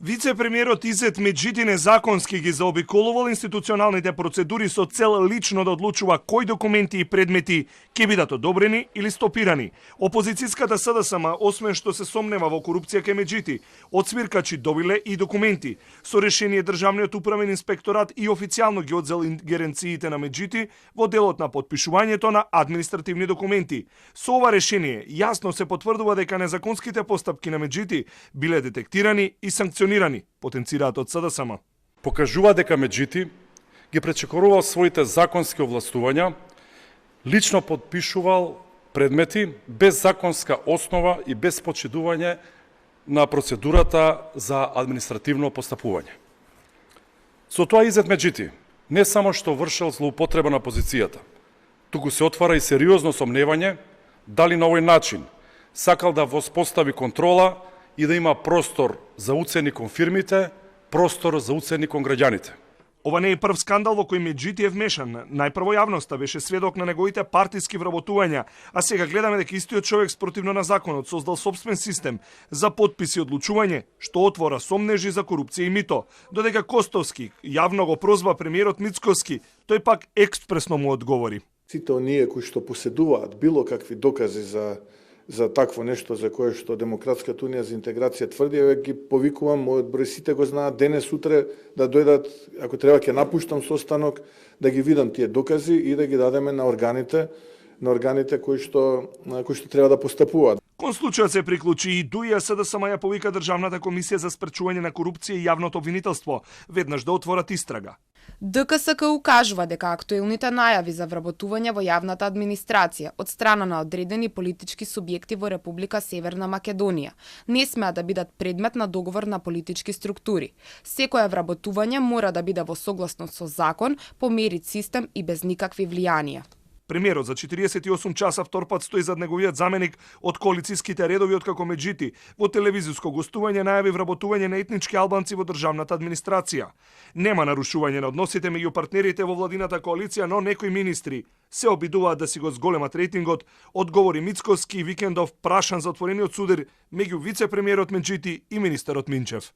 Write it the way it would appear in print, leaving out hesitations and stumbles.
Вице-премиерот Изет Меджити незаконски ги заобиколувал институционалните процедури со цел лично да одлучува кои документи и предмети ќе бидат одобрени или стопирани. Опозицијската СДСМ, освен што се сомнева во корупција кај Меджити, одсвиркачи добиле и документи. Со решение Државниот управен инспекторат и официјално ги одзел ингеренциите на Меджити во делот на потпишувањето на административни документи. Со ова решение јасно се потврдува дека незаконските постапки на Меджити биле детектирани и санкционирани, потенцираат од СДСМ. Покажува дека Меджити ги пречекорувал своите законски овластувања, лично подпишувал предмети без законска основа и без почитување на процедурата за административно постапување. Со тоа Изет Меджити не само што вршел злоупотреба на позицијата, туку се отвара и сериозно сомневање дали на овој начин сакал да воспостави контрола и да има простор за уцени кон фирмите, простор за уцени кон граѓаните. Ова не е прв скандал во кој Меджити е вмешан. Најпрво јавноста беше сведок на неговите партиски вработувања, а сега гледаме дека истиот човек спротивно на законот создал собствен систем за подписи и одлучување, што отвора сомнежи за корупција и мито. Додека Костовски јавно го прозва премиерот Мицкоски, тој пак експресно му одговори. Сите оние кои што поседуваат било какви докази за такво нешто за кое што Демократската унија за интеграција тврди, ги повикувам, мојот број сите го знаат, денес утре да дојдат, ако треба ќе напуштам состанок, да ги видам тие докази и да ги дадеме на органите кои што треба да постапуваат. Кон случајот се приклучи и ДУИ, СДСМ ја повика Државната комисија за спречување на корупција и јавното обвинителство, веднаш да отворат истрага. ДКСК укажува дека актуелните најави за вработување во јавната администрација од страна на одредени политички субјекти во Република Северна Македонија не смеа да бидат предмет на договор на политички структури. Секое вработување мора да биде во согласност со закон, по мерит систем и без никакви влијанија. Премиерот за 48 часа втор пат стои зад неговиот заменик од коалицијските редови откако Меджити во телевизиско гостување најави вработување на етнички албанци во државната администрација. Нема нарушување на односите меѓу партнерите во владината коалиција, но некои министри се обидуваат да си го зголемат рейтингот, одговори Мицкоски и Викендов прашан за отворениот судир меѓу вице-премиерот Меджити и министерот Минчев.